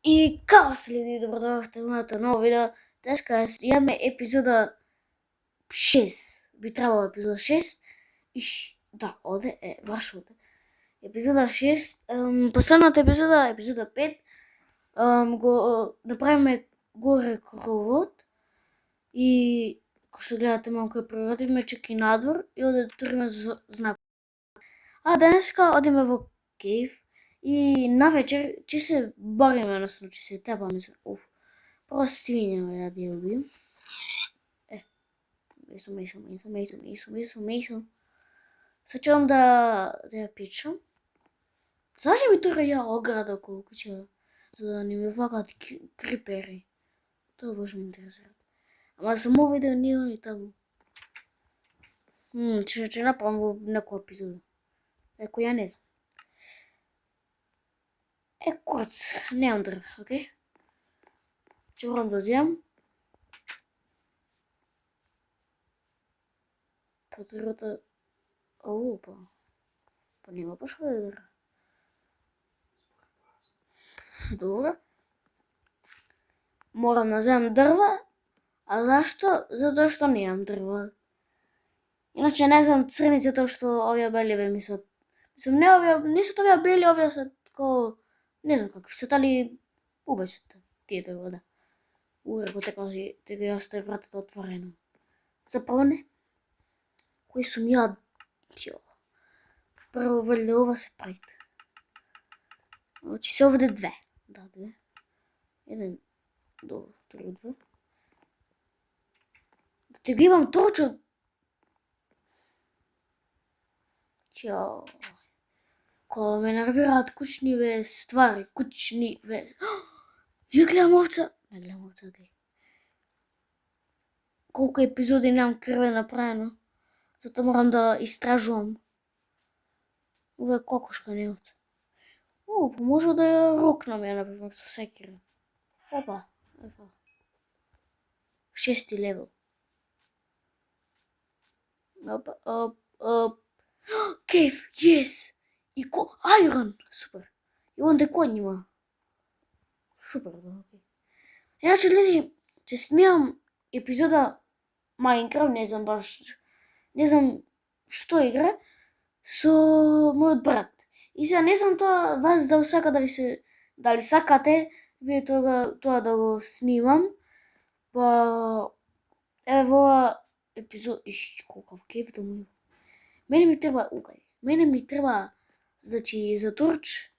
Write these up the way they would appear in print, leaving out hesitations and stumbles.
И као следи, добродојавте во моето ново видео. Деска имаме епизода 6. Би требало епизода 6. Да, оде е, баш оде. Епизода 6. Последната епизода 5. Го направиме горе кровот. И кој што гледате малку природиме чеки надвор и оде туриме знак. А денеска одиме во кейв. И навечер ќе се бориме, односно ќе се тепаме се. Прво свиња ја да ја убијам. Мейсо. Сачувам да ја печам. Зашто ми тука ја ограда околу куќа, за да не ми влагат крипери. Тоа баш ме интересира. Ама само видео не они таму. Ќе направам во некоја епизода. Еко ја не знам. Курц, немам дрва, окей? Ќе морам да земам. Па дрвата... Па нема баш овде дрва. Добро. Морам да земам дрва. А зашто? Затоа што немам дрва. Иначе не знам црниците што овие беливе мислат. Мислам, не овие, не се овие бели, овие се тако... Не знам какви се, дали убесите тие дрва, да. Го така си, дека ја остави вратата отворено. Заправо не. Кој сум ја? Прво валјда ова се правите. Значи се овде две. Да, две. Еден, добро, други две. Да те го имам точно. Чао. Кога ме нервираат кучни ствари, кучни вез. Ја гледам овца. Не гледам овца, окей. Колку епизоди немам крве направено. Затоа морам да истражувам. Ова е кокошка, не овца. Па може да ја рокнам ја, например, со секира. Опа, ефа. 6 левел. Кейв, yes! И айрон, супер. И онде конј има. Супер, да, окей. Иначе, луѓе, ќе снимам епизода Майнкрафт, не знам што игра, со мојот брат. И сега не знам тоа вас да сака да ви се, дали сакате вие тоа да го снимам. Па еве во епизод колкав кейв да му. Мене ми треба угај. Мене ми треба, значи, за турч.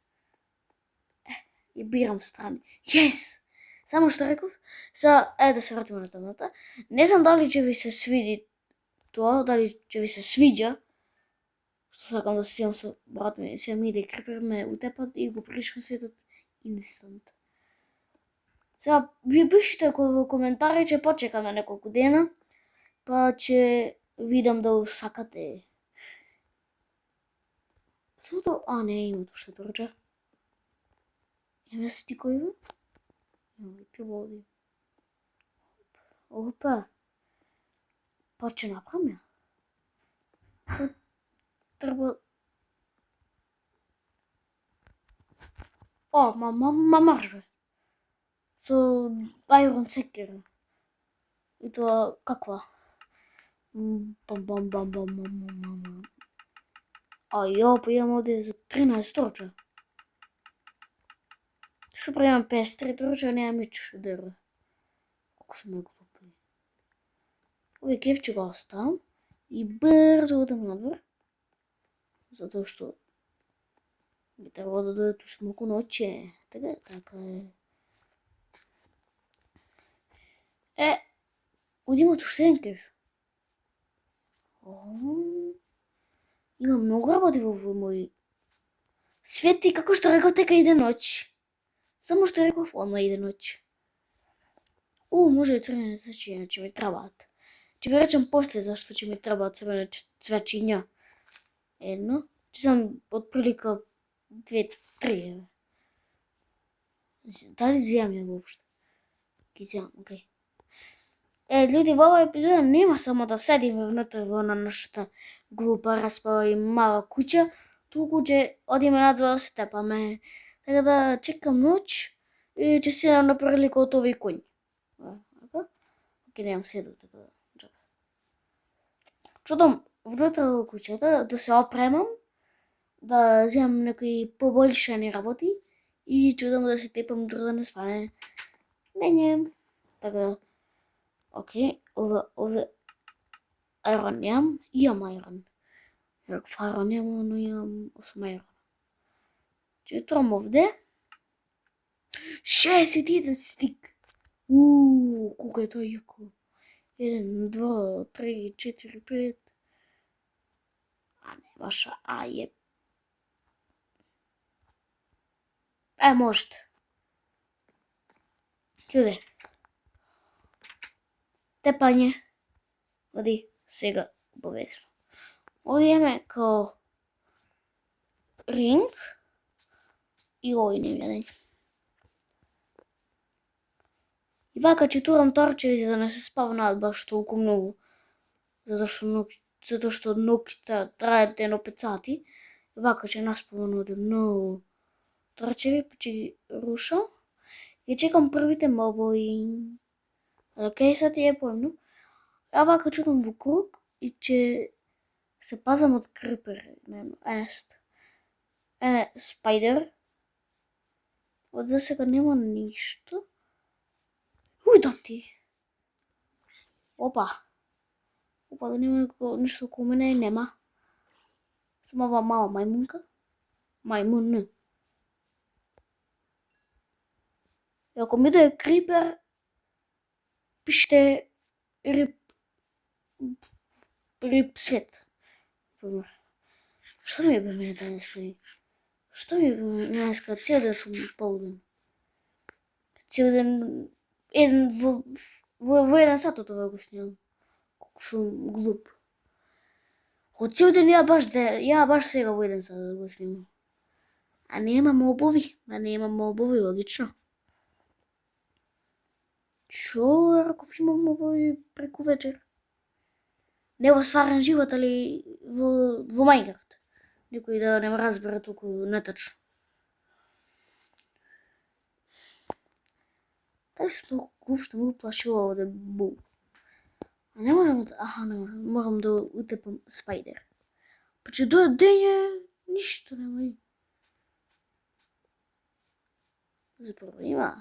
И бирам страни. Yes! Само што реков, сега да се вратиме на темата. Не знам дали ќе ви се свиди тоа, дали ќе ви се свиѓа. Што сакам да снимам со брат ми, сега ми иде крипер ме утепат и го пришкам светот инстант. Сега ви пишете во коментари, ќе почекаме неколку дена, па ќе видам да сакате. Сото, не има уште турче. Има стикови? Има треба оди. Опа. Па ќе направам ја. Сото треба... Марш бе. Со айрон секера. И тоа каква? Па имам оде за 13 турча. Супер, имам 53 турча, немам ничто дрва. Колку сме глупи. Овој кеф ќе го оставам и брзо одам надвор. Затоа што би требало да дојдат уште малку ноќе. Така е. Одимат уште еден кеф. Има многу работи во мој свет и како што реков дека иде ноќ. Само што реков, одма иде ноќ. Може и црвени цвеќиња ќе ми требаат. Ќе ви речем после зашто ќе ми требаат црвени цвеќиња. Едно. Ќе сам отприлика 2-3. Дали земам ја воопшто? Ги земам, окей. Луѓе, во оваа епизода нема само да седиме внатре во нашата глупа, распава и мала куќа, туку ќе одиме надвор да се тепаме. Така да чекам ноќ и ќе се направи како од овој коњ. Океј, немам седо, така да. Чудам внутре во куќата да се опремам, да земам некои побољшани работи и чудам да се тепам дури да не сване. Не. Така, океј, овде ајрон имам ајрон. Каков ајрон имам, но имам 8 ајрон. Ќе тром овде. 61 стик. Колко е тоа јако. 1, 2, 3, 4, 5. А не, баша, можете. Луѓе. Тепање. Оди, сега повесно. Овде имаме као ринг и овој не виден. И вака ќе турам торчеви за да не се спавнаат баш толку многу. Затоа што ноќта трајат едно 5 сати. Вака ќе наспавам овде многу торчеви, па ќе ги рушам. И чекам првите мобови. Океј, sad ти е поемно. Ја вака чутам во круг и ќе се пазам од крипер. Спајдер. Од за сега нема ништо. Да ти. Опа, да нема ништо околу мене, нема. Само ова мала мајмунка. Мајмун. И ако ми дое крипер, пиште рип свет. Што ми е бе мене денес, бе? Што ми е бе мене денеска? Цел ден сум полуден. Цел ден во 1 сат од ова го снимам. Колку сум глуп. Од цел ден ја баш сега во 1 сат го снимам. А нема мобови, логично. Чо раков имам мобови преку вечер? Не во стварен живот, али во Мајнкрафт. Никој да не ме разбере толку нетачно. Дали сум толку глуп што му плашува овде бу? А не можам не можам. Морам да утепам спајдер. Па ќе дое дење, ништо нема. Заpravo има.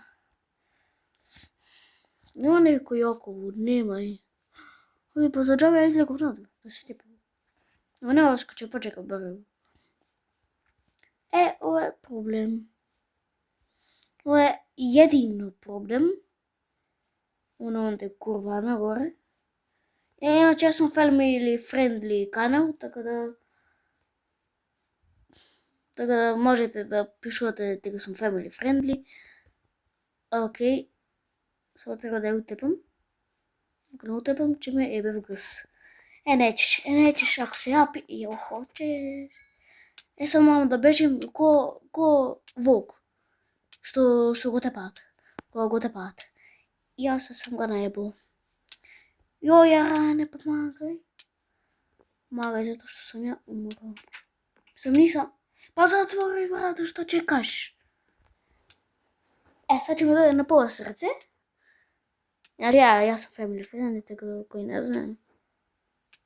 Нема некој околу, нема. Оди па за џабе ја излеков надвор, да се тепам. Но нема ќе почекам барем. Ова е проблем. Ова е едино проблем. Онде курва нагоре. Иначе јас сум family friendly канал, така да можете да пишувате дека сум family friendly. Океј. Сега треба да ја утепам. Ако не утепам, ќе ме ебе в гъс. Неќеш, ако се јапи, хочеш. Сам мама да бежим ко волк. Што го тепаат. Кога го тепаат. Јас сам го најебал. Јара, не помагај. Помагај затоа што сам ја уморал. Нисам. Па затвори врата, што чекаш? Сад ќе ме дојде на пола срце. Јас сум family friendly, така да кој не знае.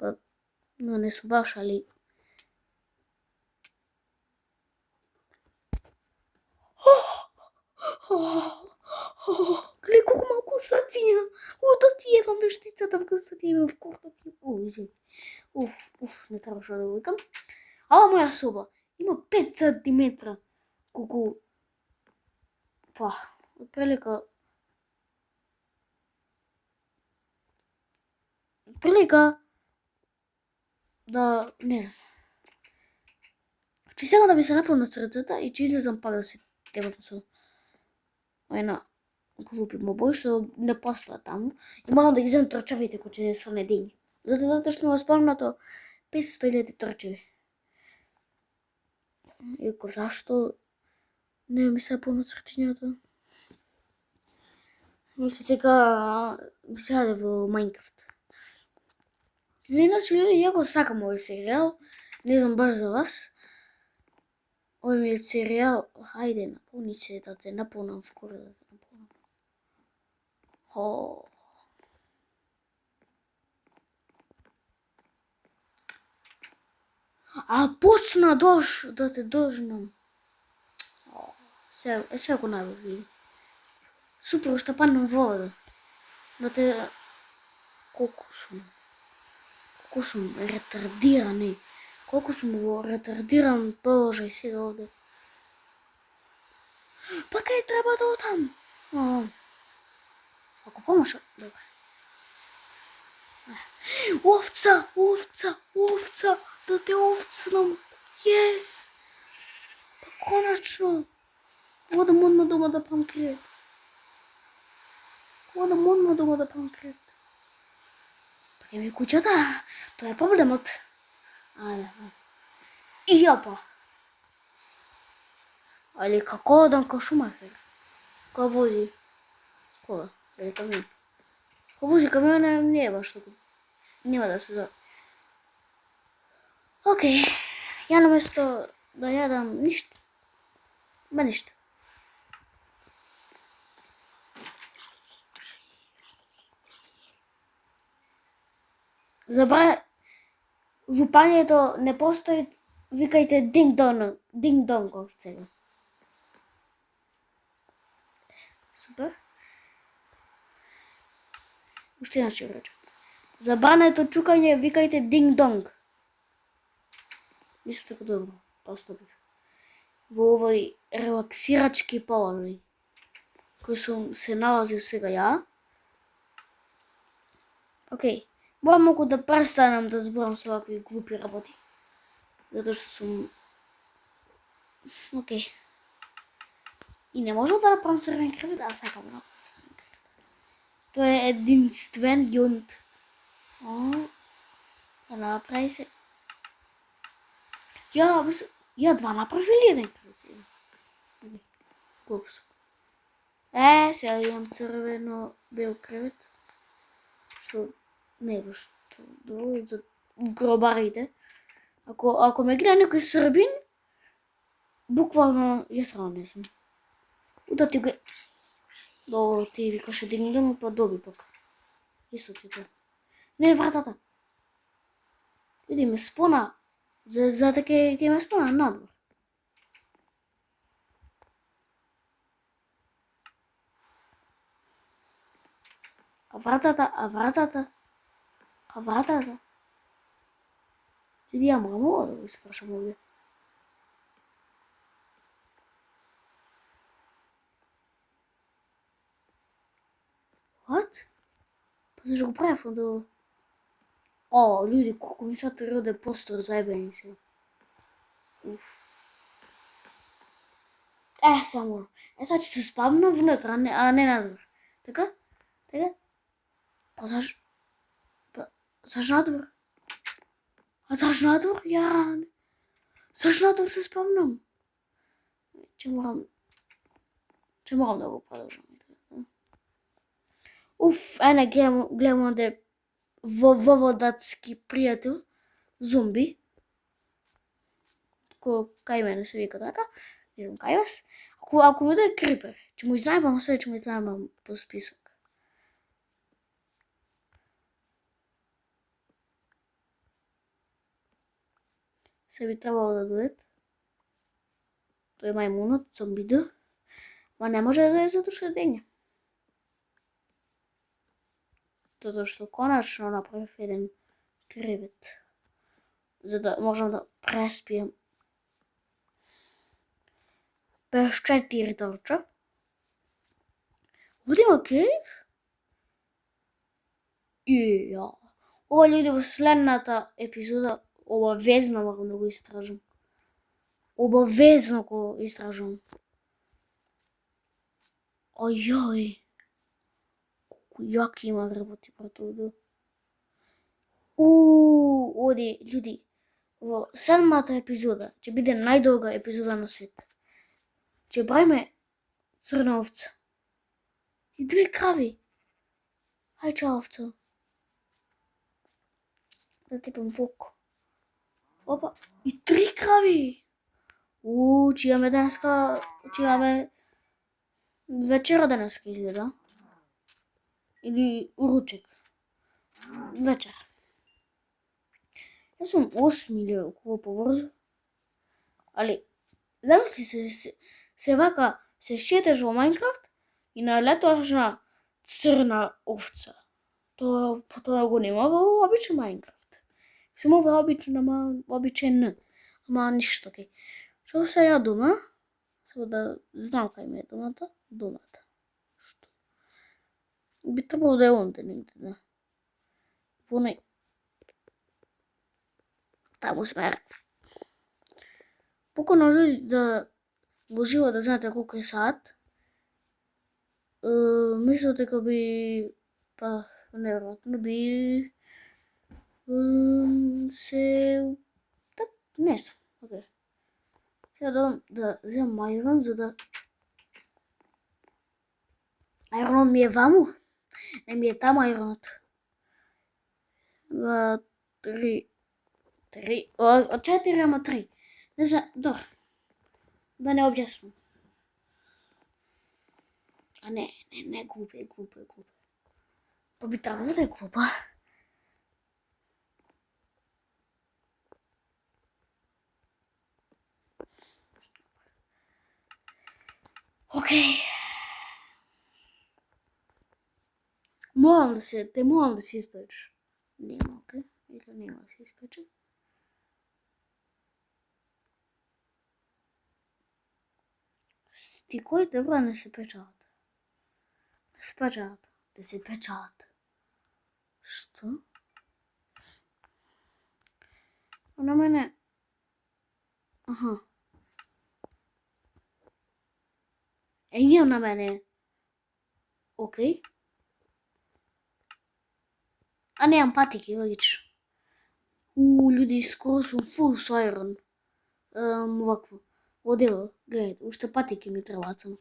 Па, но не сум баш, али... Гледај колку малку сатиња. Да ти ебам вештицата в гъстата има в куртот. Извини. Не требаше да го викам. Ова моја соба има 5 сантиметра. Колку... Па, отприлика да, не знам. Че сега да ми се наполнат срцата и че излезам пак да се тепам со една глупи мобој што не постоја таму. И морам да ги земам торчевите кои ќе се недењи. Затоа што ме спомнато 500.000 торчеви. Иако зашто не ми се полнат срцињата? Мислите дека ми се јаде во Мајнкрафт. Иначе, ја го сакам овој серијал. Не знам баш за вас. Овој ми е серијал. Хајде, наполни се да те наполнам вкорот. О. А почна да те дожнам. Сега го најбав. Супер, што паднам во вода. Да те... Колку сум ретардиран, колку сум во ретардиран положај сега овде. Па кај треба да одам? Ако помаш, добре. Овца, да те овцнам. Yes! Па конечно. Одам одма дома да правам кревет. Па ми куќата, тоа е проблемот. Ајде. И јапа. Али како одам кај Шумахер? Кој вози? Кога? Дали камион? Кој вози камион не е баш тако. Нема да се зove. Океј. Ја наместо да јадам ништо. Ба ништо. Лупањето не постои, викајте динг донг сега. Супер. Уште еднаш ќе врачам. Забрането чукање, викајте динг донг. Мислам дека добро постапив. Во овој релаксирачки положај кој сум се налазил сега ја. Океј. Могу да престанам да зборам со овакви глупи работи. Затоа што сум... Океј. И не можам да направам црвен кревет, а сакам да направам црвен кревет. Тоа е единствен јунт. Да направи се... Ја два направи или еден кревет? Глупо сум. Сега имам црвено бел кревет. Што не е баш добро за гробарите. Ако ме гледа некој србин, буквално ја срамне сум. Да ти го... Добро, ти викаше динг-донг, па доби пак. Исто ти тоа. Не, вратата. Види ме спона. За да ке ме спона надвор. А вратата. Види, ја мога да го искрашам овде. What? Па зашто го правев од ово? Луѓе, колку ми сата роде постор заебени сега. Само. Сега ќе се спавнам внатре, а не надвор. Така? Па зашто надвор? А зашто надвор? Зашто надвор се спавнам? Ќе морам да го продолжам. Ајде, гледам онде воводатски пријател, зомби, кај мене се вика така, не знам кај вас. Ако ми дојде крипер, ќе му изнајбам све, ќе му изнајбам по список. Се би требало да дојдат. Тој е мајмунот, зомбидо, ма не може да дојде затоа што е дење. Затоа што конечно направив еден кревет, за да можам да преспием 54 торча. Овде има кейв? Ова луѓе во следната епизода обавезно морам да го истражам. Обавезно го истражам. Ајај. Колку јаки има работи брат овде. Оди, луѓе, во 7-та епизода ќе биде најдолга епизода на свет. Ќе брајме црна овца. И 2 крави. Ај чао овцо. Да тепам вок. Опа, и 3 крави. Ќе имаме денеска, вечера денеска изгледа. или ручек. Вечер. Јас сум 8 или околу побрзо. Али, замисли се вака се шеташ во Майнкрафт и налетуваш црна овца. Тоа го нема во обичен Майнкрафт. Само во обичен, ама ништо кај. Што се ја дома? Само да знам кај ме е домата. Што? Би требало да е онде негде, да. Во не. Таму сме. Покано да во живо да знаете колку е саат. Мислам дека би неверојатно би се не знам. Океј. Сега да земам ајрон за да ајронот ми е ваму. Не ми е таму ајронот. 2, 3, 4, ама 3. Не знам, добро. Да не објаснам. А не глупе. Па би требало да е глупа. Океј. Морам да се испече. Нема, океј. Или нема да се испече. Стиковите бра не се печат. Да се печат. Што? А на мене... Аха. Имам на мене. Океј. А немам патики, логично. Луѓе, скоро сум фул со ајрон. Вакво. Одело, гледайте, уште патики ми требаат само.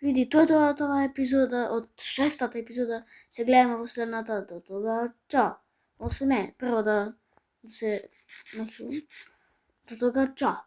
Луѓе, тоа е тоа епизода од 6-та епизода. Се гледаме во следната, до тога, чао. Осо не, прво да се нахилам. До тога, чао.